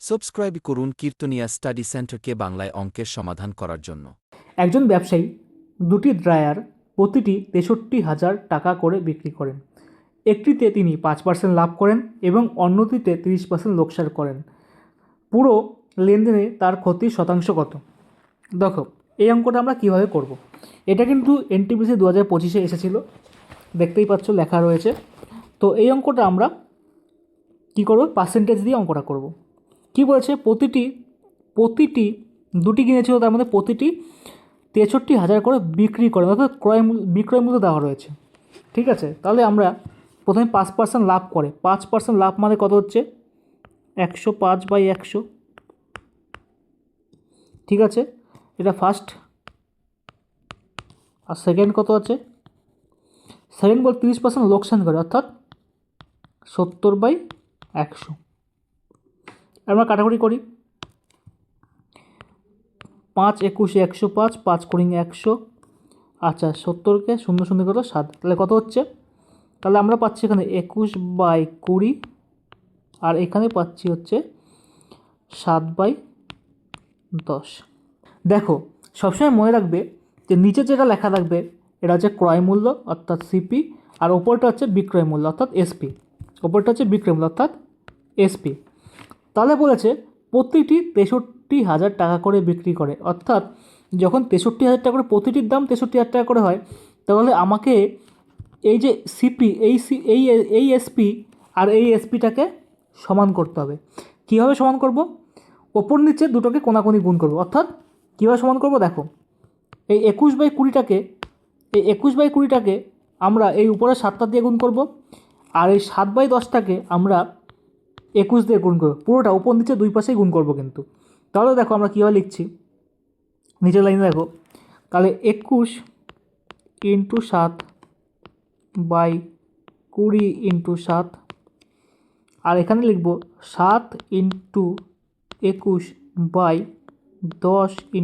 Subscribe করুন কীর্তনিয়া study সেন্টারকে বাংলায় অঙ্কের সমাধান করার জন্য। একজন ব্যবসায়ী দুটি ড্রায়ার প্রতিটি ৬৩,০০০ টাকা করে বিক্রি করেন। একটিতে তিনি ৫% লাভ করেন এবং অন্যটিতে ৩০% লোকসান করেন। পুরো লেনদেনে তার ক্ষতির শতাংশ কত? দেখো, এই অঙ্কটা আমরা কীভাবে করব। এটা কিন্তু এনটিপিসি 2025-এ এসেছিলো, দেখতেই পাচ্ছ লেখা রয়েছে। তো এই অঙ্কটা আমরা কী করব, পার্সেন্টেজ দিয়ে অঙ্কটা করব। কী বলেছে, প্রতিটি দুটি কিনেছিল, তার মধ্যে প্রতিটি ৬৩,০০০ করে বিক্রি করেন, অর্থাৎ বিক্রয় মূল্য দেওয়া রয়েছে। ঠিক আছে, তাহলে আমরা প্রথমে ৫% লাভ করে, ৫% লাভ মানে কত হচ্ছে ১০৫/১০০। ঠিক আছে, এটা ফার্স্ট। আর সেকেন্ড কত আছে, সেকেন্ড বল ৩০% লোকসান করে, অর্থাৎ ৭০/১০০। আমরা কাটাকুটি করি, ৫ ২১ ১০৫, ৫ কুড়ি ১০০। আচ্ছা, ৭০কে ০ করে ৭, তাহলে কত হচ্ছে? তাহলে আমরা পাচ্ছি এখানে ২১/২০ আর এখানে পাচ্ছি হচ্ছে ৭/১০। দেখো, সবসময় মনে রাখবে যে নিচে যেটা লেখা থাকবে এটা হচ্ছে ক্রয় মূল্য অর্থাৎ সিপি, আর ওপরটা হচ্ছে বিক্রয় মূল্য অর্থাৎ এসপি। ওপরটা হচ্ছে বিক্রয় মূল্য অর্থাৎ এসপি। তাহলে বলেছে প্রতিটি ৬৩,০০০ টাকা করে বিক্রি করে, অর্থাৎ যখন ৬৩,০০০ টাকা করে প্রতিটির দাম ৬৩,০০০ টাকা করে হয়, তাহলে আমাকে এই যে সিপি এই এসপি আর এই এসপিটাকে সমান করতে হবে। কীভাবে সমান করব? ওপর নিচে দুটোকে কোনাকুনি গুণ করব। অর্থাৎ কীভাবে সমান করব, দেখো, এই ২১/২০টাকে আমরা এই উপরে ৭টা দিয়ে গুণ করব, আর এই ৭/১০টাকে আমরা ২১ দিয়ে গুণ করব। পুরোটা উপর নিচে দুই পাশেই গুণ করব কিন্তু। তাহলে দেখো আমরা কীভাবে লিখছি, নিচের লাইনে দেখো, তাহলে ২১ × ৭/২০ × ৭, আর এখানে লিখব ৭ × ২১/১০ ×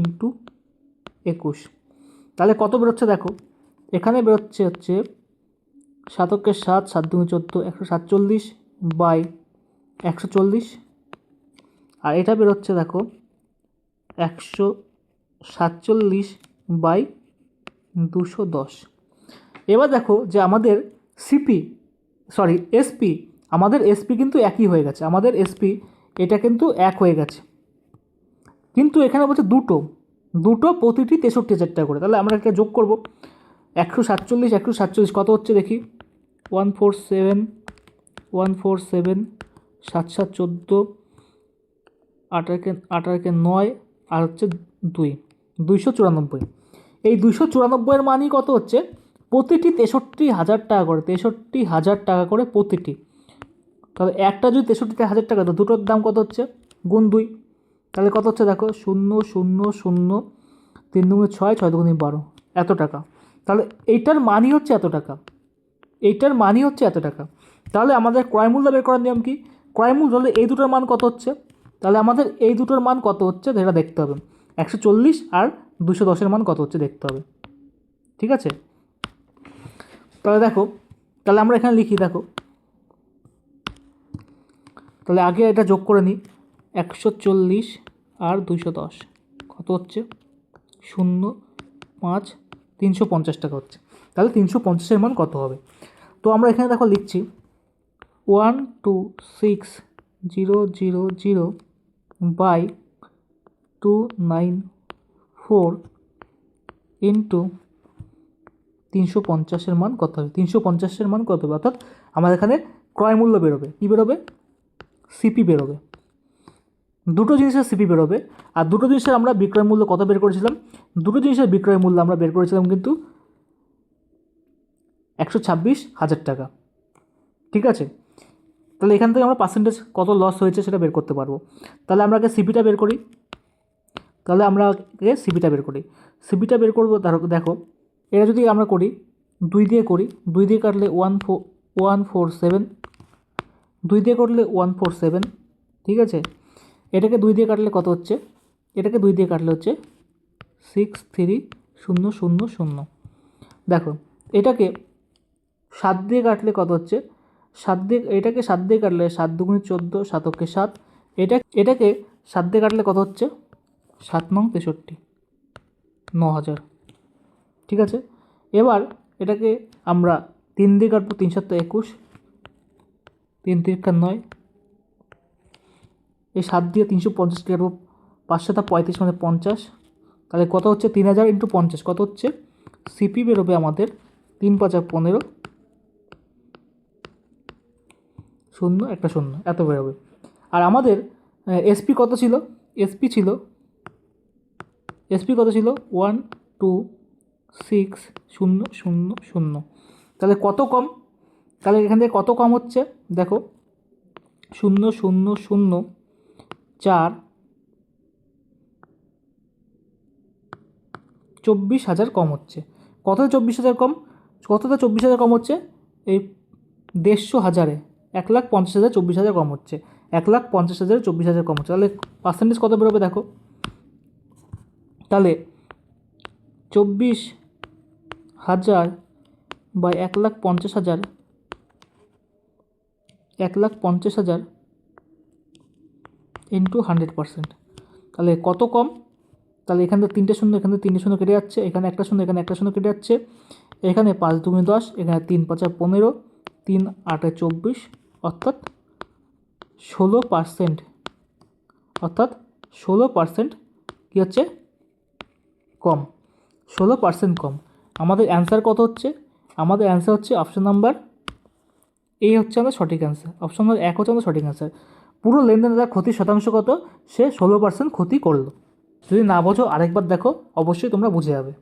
২১। তাহলে কত বেরোচ্ছে দেখো, এখানে বেরোচ্ছে হচ্ছে ৭কে ৭, ৭ × ২ = ১৪৭ বাই ১৪০, আর এটা বেরোচ্ছে দেখো ১৪৭/২১০। এবার দেখো যে আমাদের এসপি, আমাদের এসপি কিন্তু একই হয়ে গেছে, আমাদের এসপি এটা কিন্তু এক হয়ে গেছে, কিন্তু এখানে বলছে দুটো প্রতিটি ৬৩,০০০ টাকা করে। তাহলে আমরা একটা যোগ করব, ১৪৭ কত হচ্ছে দেখি, 147 ৭ ৭ 14, ৮ 9, আর হচ্ছে ২৯৪। এই ২৯৪-এর মানই কত হচ্ছে, প্রতিটি ৬৩,০০০ টাকা করে, ৬৩,০০০ টাকা করে প্রতিটি। তাহলে একটা যদি ৬৩,০০০ টাকা, তো দুটোর দাম কত হচ্ছে, গুণ 2, তাহলে কত হচ্ছে দেখো, ০ ০ ০, ৩ × ৬, ৬ × ২ = ১২, এত টাকা। তাহলে এইটার মানই হচ্ছে এত টাকা। তাহলে আমাদের ক্রয় মূল্য বের করার নিয়ম কি, ক্রয় মূল্য হলে এই দুটোর মান কত হচ্ছে, তাহলে আমাদের এই দুটোর মান কত হচ্ছে সেটা দেখতে হবে। ১৪০ আর ২১০-এর মান কত হচ্ছে দেখতে হবে। ঠিক আছে, তাহলে দেখো, তাহলে আমরা এখানে লিখি, দেখো, তাহলে আগে এটা যোগ করে নিই, ১৪০ আর ২১০ কত হচ্ছে, ০ ৫, ৩৫০ টাকা হচ্ছে। তাহলে ৩৫০-এর মান কত হবে? তো আমরা এখানে দেখো লিখছি 126,000/294 ইন্টু ৩৫০-এর মান কত হবে? ৩৫০-এর মান কত হবে? অর্থাৎ আমাদের এখানে ক্রয় মূল্য বেরোবে, কী বেরোবে, সিপি বেরোবে। দুটো জিনিসের সিপি বেরোবে, আর দুটো জিনিসের আমরা বিক্রয় মূল্য কত বের করেছিলাম, দুটো জিনিসের বিক্রয় মূল্য আমরা বের করেছিলাম কিন্তু ১২৬,০০০ টাকা। ঠিক আছে, তাহলে এখান থেকে আমরা পার্সেন্টেজ কত লস হয়েছে সেটা বের করতে পারবো। তাহলে আমরা আগে সিপিটা বের করি, সিপিটা বের করবো। দেখো, এটা যদি আমরা করি 2 দিয়ে করি, 2 দিয়ে কাটলে 147, 2 দিয়ে করলে 147। ঠিক আছে, এটাকে 2 দিয়ে কাটলে কত হচ্ছে, এটাকে 2 দিয়ে কাটলে হচ্ছে 63000। দেখো, এটাকে 7 দিয়ে কাটলে কত হচ্ছে, এটাকে 7 দিয়ে কাটলে 7 × 2 = 14, 7 × 7, এটাকে 7 দিয়ে কাটলে কত হচ্ছে? 7 নং 63, 9,000। ঠিক আছে, এবার এটাকে আমরা 3 দিয়ে কাটবো, 3 7 21, 3 3 9। এই 7 দিয়ে 350 কাটবো, 5 7 35 মানে 50। তাহলে কত হচ্ছে? 3,000 × 50 কত হচ্ছে? সিপি বেরোবে আমাদের 3 5 15, 0 একটা 0, এত বেরোবে। আর আমাদের এসপি কত ছিল? এসপি কত ছিল? 1 2 6 0 0 0। তাহলে কত কম? তাহলে এখান থেকে কত কম হচ্ছে দেখো, 0 0 0 4, 24,000 কম হচ্ছে। কত 24,000 কম? কতটা 24,000 কম হচ্ছে? এই 150,000-এ 1,50,000 24,000 কম হচ্ছে, 1,50,000 24,000 কম হচ্ছে। তাহলে পার্সেন্টেজ কত বেরোবে দেখো, তাহলে 24,000 বা 1,50,000, 1,50,000 ইন্টু 100%। তাহলে কত কম? তাহলে এখান থেকে 3টে শূন্য, এখান থেকে 3টে শূন্য কেটে যাচ্ছে, এখানে একটা শূন্য, এখানে একটা শূন্য কেটে যাচ্ছে, এখানে 5 2 10, এখানে 3 5 15, 3 8 24, অর্থাৎ 16%। অর্থাৎ 16% কী হচ্ছে? কম, 16% কম। আমাদের অ্যান্সার কত হচ্ছে? আমাদের অ্যান্সার হচ্ছে অপশন নাম্বার এই হচ্ছে আমাদের সঠিক অ্যান্সার। অপশন নাম্বার 1 হচ্ছে আমাদের সঠিক অ্যান্সার। পুরো লেনদেনে তার ক্ষতির শতাংশ কত? সে 16% ক্ষতি করলো। যদি না বোঝো আরেকবার দেখো, অবশ্যই তোমরা বুঝে যাবে।